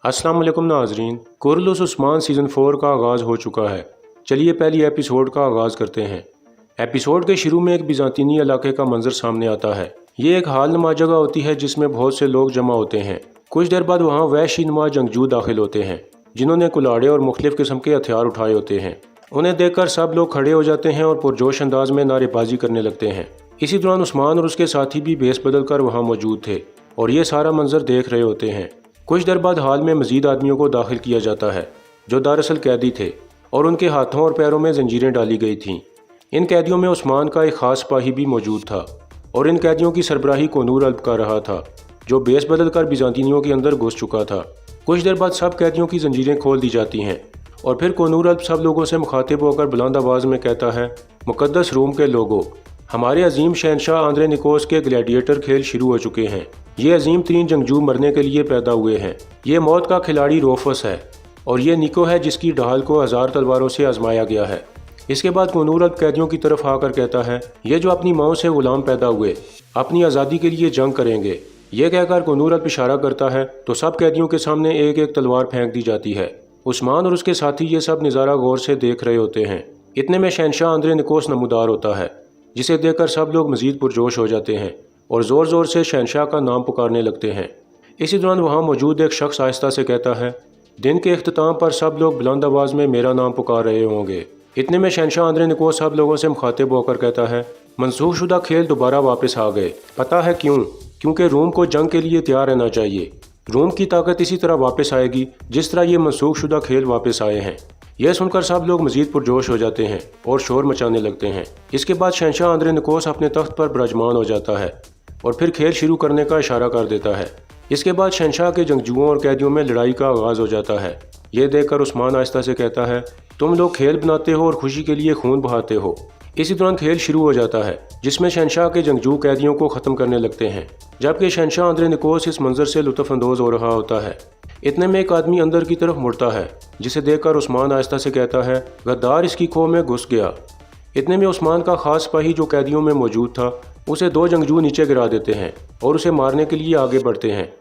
अस्सलाम वालेकुम नाजरीन। कुर्लुस उस्मान सीज़न 4 का आगाज़ हो चुका है। चलिए पहली एपिसोड का आगाज़ करते हैं। एपिसोड के शुरू में एक बिजातीनी इलाके का मंजर सामने आता है। ये एक हाल नुमा जगह होती है जिसमें बहुत से लोग जमा होते हैं। कुछ देर बाद वहाँ वहशी नुमा जंगजू दाखिल होते हैं जिन्होंने कुल्हाड़े और मुख्तलिफ किस्म के हथियार उठाए होते हैं। उन्हें देखकर सब लोग खड़े हो जाते हैं और पुरजोश अंदाज में नारेबाजी करने लगते हैं। इसी दौरान उस्मान और उसके साथी भी भेस बदल कर वहाँ मौजूद थे और ये सारा मंजर देख रहे होते हैं। कुछ देर बाद हाल में मजीद आदमियों को दाखिल किया जाता है जो दरअसल कैदी थे और उनके हाथों और पैरों में जंजीरें डाली गई थीं। इन कैदियों में उस्मान का एक खास सिपाही भी मौजूद था और इन कैदियों की सरबराही कोनूर अल्ब कर रहा था जो बेस बदल कर बिजातीनियों के अंदर घुस चुका था। कुछ देर बाद सब कैदियों की जंजीरें खोल दी जाती हैं और फिर कोनूर अल्ब सब लोगों से मुखातिब होकर बुलंद आवाज़ में कहता है, मुकद्दस रूम के लोगों, हमारे अजीम शहनशाह आंद्रे निकोस के ग्लैडिएटर खेल शुरू हो चुके हैं। ये अजीम तरीन जंगजू मरने के लिए पैदा हुए हैं। ये मौत का खिलाड़ी रोफस है और ये निको है जिसकी ढाल को 1000 तलवारों से आजमाया गया है। इसके बाद कोनूर अल्ब कैदियों की तरफ आकर कहता है, ये जो अपनी माओ से गुलाम पैदा हुए अपनी आज़ादी के लिए जंग करेंगे। ये कहकर कोनूर अल्ब इशारा करता है तो सब कैदियों के सामने एक एक तलवार फेंक दी जाती है। उस्मान और उसके साथी ये सब नज़ारा गौर से देख रहे होते हैं। इतने में शहनशाह आंद्रे निकोस नमूदार होता है जिसे देखकर सब लोग मजीद पुरजोश हो जाते हैं और ज़ोर ज़ोर से शहनशाह का नाम पुकारने लगते हैं। इसी दौरान वहाँ मौजूद एक शख्स आहिस्ता से कहता है, दिन के इख्तिताम पर सब लोग बुलंद आवाज़ में मेरा नाम पुकार रहे होंगे। इतने में शहनशाह आंद्रे निकोस सब लोगों से मुखातिब होकर कहता है, मनसूख शुदा खेल दोबारा वापस आ गए। पता है क्यों? क्योंकि रोम को जंग के लिए तैयार रहना चाहिए। रोम की ताकत इसी तरह वापस आएगी जिस तरह ये मनसूख शुदा खेल वापस आए हैं। यह सुनकर सब लोग मजीद पुरजोश हो जाते हैं और शोर मचाने लगते हैं। इसके बाद शहनशाह आंद्रे निकोस अपने तख्त पर विराजमान हो जाता है और फिर खेल शुरू करने का इशारा कर देता है। इसके बाद शहनशाह के जंगजुओं और कैदियों में लड़ाई का आगाज़ हो जाता है। ये देखकर उस्मान आहिस्ता से कहता है, तुम लोग खेल बनाते हो और खुशी के लिए खून बहाते हो। इसी दौरान खेल शुरू हो जाता है जिसमें शहनशाह के जंगजू कैदियों को ख़त्म करने लगते हैं जबकि शहनशाह आंद्रे निकोस इस मंजर से लुत्फ़अंदोज़ हो रहा होता है। इतने में एक आदमी अंदर की तरफ मुड़ता है जिसे देखकर उस्मान आहिस्ता से कहता है, गद्दार इसकी खो में घुस गया। इतने में उस्मान का खास सिपाही जो कैदियों में मौजूद था उसे दो जंगजू नीचे गिरा देते हैं और उसे मारने के लिए आगे बढ़ते हैं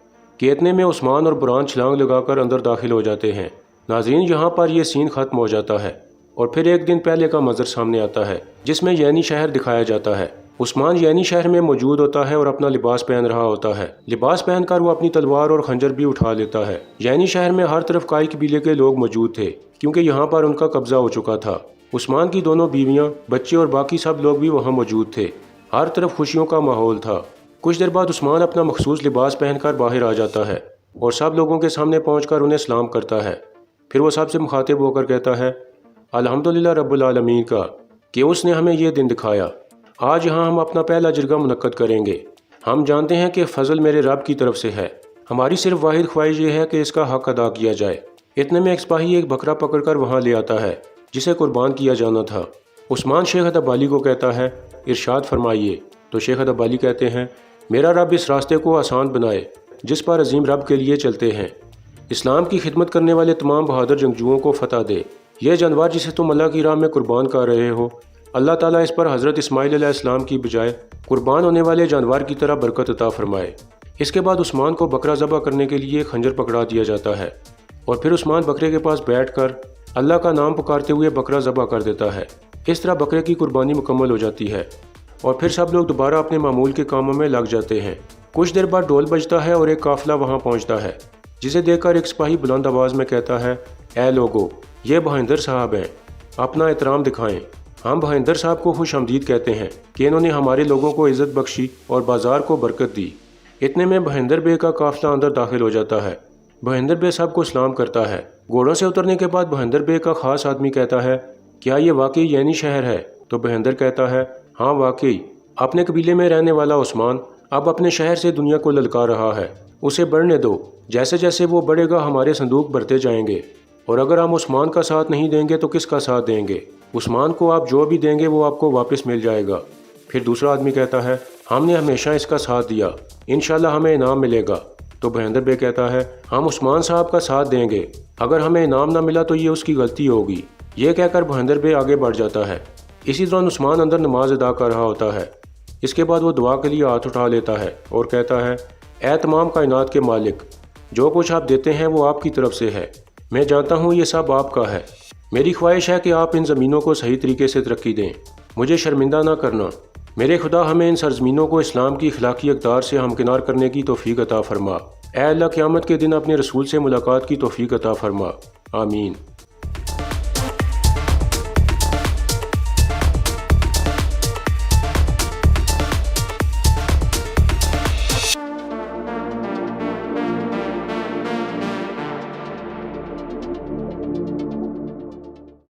कि इतने में उस्मान और बुरान छलांग लगाकर अंदर दाखिल हो जाते हैं। नाज़रीन, यहाँ पर यह सीन ख़त्म हो जाता है और फिर एक दिन पहले का मंजर सामने आता है जिसमें यैनी शहर दिखाया जाता है। उस्मान यैनी शहर में मौजूद होता है और अपना लिबास पहन रहा होता है। लिबास पहनकर वो अपनी तलवार और खंजर भी उठा लेता है। यैनी शहर में हर तरफ काई कबीले के लोग मौजूद थे क्योंकि यहाँ पर उनका कब्जा हो चुका था। उस्मान की दोनों बीवियाँ, बच्चे और बाकी सब लोग भी वहाँ मौजूद थे। हर तरफ खुशियों का माहौल था। कुछ देर बाद उस्मान अपना मखसूस लिबास पहनकर बाहर आ जाता है और सब लोगों के सामने पहुँचकर उन्हें सलाम करता है। फिर वो सबसे मुखातिब होकर कहता है, अल्हम्दुलिल्लाह रब्बुल आलमीन का कि उसने हमें ये दिन दिखाया। आज यहाँ हम अपना पहला जरगा मुनक्कद करेंगे। हम जानते हैं कि फ़ज़ल मेरे रब की तरफ से है। हमारी सिर्फ वाहिद ख्वाहिश ये है कि इसका हक़ अदा किया जाए। इतने में एक सिपाही एक बकरा पकड़कर वहाँ ले आता है जिसे कुर्बान किया जाना था। उस्मान शेख अदब अली को कहता है, इरशाद फरमाइए। तो शेख अदब अली कहते हैं, मेरा रब इस रास्ते को आसान बनाए जिस पर अजीम रब के लिए चलते हैं। इस्लाम की खिदमत करने वाले तमाम बहादुर जंगजुओं को फतह दे। यह जानवर जिसे तुम अल्लाह की राह में कुर्बान कर रहे हो, अल्लाह ताला इस पर हज़रत इस्माइल अलैहिस्सलाम की बजाय कुर्बान होने वाले जानवर की तरह बरकत अता फरमाए। इसके बाद उस्मान को बकरा ज़बह करने के लिए खंजर पकड़ा दिया जाता है और फिर उस्मान बकरे के पास बैठकर अल्लाह का नाम पुकारते हुए बकरा ज़बह कर देता है। इस तरह बकरे की कुर्बानी मुकम्मल हो जाती है और फिर सब लोग दोबारा अपने मामूल के कामों में लग जाते हैं। कुछ देर बाद ढोल बजता है और एक काफ़िला वहाँ पहुँचता है जिसे देखकर एक सिपाही बुलंद आवाज़ में कहता है, ए लोगो, ये बहिंदर साहब हैं, अपना एहतराम दिखाएं। हम बहिंदर साहब को खुश आमदीद कहते हैं कि इन्होंने हमारे लोगों को इज़्ज़त बख्शी और बाज़ार को बरकत दी। इतने में बहिंदर बे का काफ़िला अंदर दाखिल हो जाता है। बहिंदर बे सबको सलाम करता है। घोड़ों से उतरने के बाद बहिंदर बे का ख़ास आदमी कहता है, क्या ये वाकई यैनी शहर है? तो बहिंदर कहता है, हाँ वाकई। अपने कबीले में रहने वाला उस्मान अब अपने शहर से दुनिया को ललकार रहा है। उसे बढ़ने दो। जैसे जैसे वो बढ़ेगा हमारे संदूक बढ़ते जाएंगे और अगर हम उस्मान का साथ नहीं देंगे तो किसका साथ देंगे? उस्मान को आप जो भी देंगे वो आपको वापस मिल जाएगा। फिर दूसरा आदमी कहता है, हमने हमेशा इसका साथ दिया, इंशाल्लाह हमें इनाम मिलेगा। तो बहिंदर बे कहता है, हम उस्मान साहब का साथ देंगे, अगर हमें इनाम ना मिला तो ये उसकी गलती होगी। ये कहकर बहिंदर बे आगे बढ़ जाता है। इसी दौरान उस्मान अंदर नमाज अदा कर रहा होता है। इसके बाद वो दुआ के लिए हाथ उठा लेता है और कहता है, ए तमाम कायनात के मालिक, جو کچھ آپ دیتے ہیں وہ آپ کی طرف سے ہے، میں جانتا ہوں یہ سب آپ کا ہے۔ میری خواہش ہے کہ آپ ان زمینوں کو صحیح طریقے سے ترقی دیں، مجھے شرمندہ نہ کرنا۔ میرے خدا ہمیں ان سرزمینوں کو اسلام کی اخلاقی اقدار سے ہمکنار کرنے کی توفیق عطا فرما۔ اے اللہ قیامت کے دن اپنے رسول سے ملاقات کی توفیق عطا فرما، آمین۔